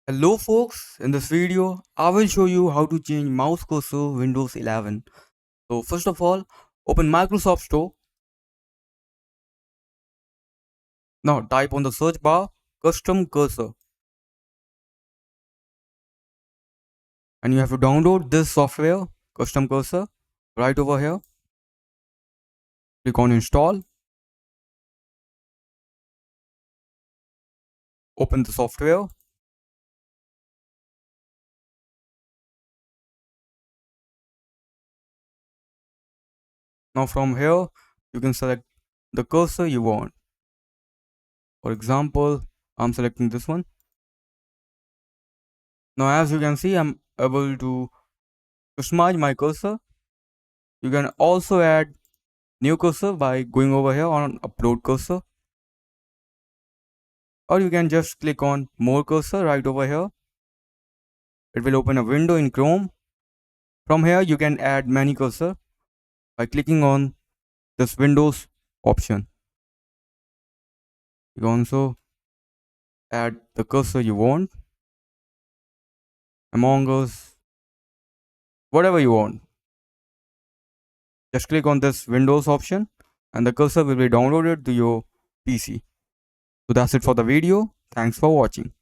Hello folks, in this video I will show you how to change mouse cursor Windows 11. So first of all, open Microsoft Store. Now type on the search bar custom cursor and you have to download this software custom cursor right over here. Click on install, open the software. Now from here you can select the cursor you want. For example, I'm selecting this one. Now as you can see, I'm able to customize my cursor. You can also add new cursor by going over here on upload cursor, or you can just click on more cursor right over here. It will open a window in Chrome. From here you can add many cursor by clicking on this Windows option. You can also add the cursor you want, Among Us, whatever you want. Just click on this Windows option and the cursor will be downloaded to your PC. So that's it for the video. Thanks for watching.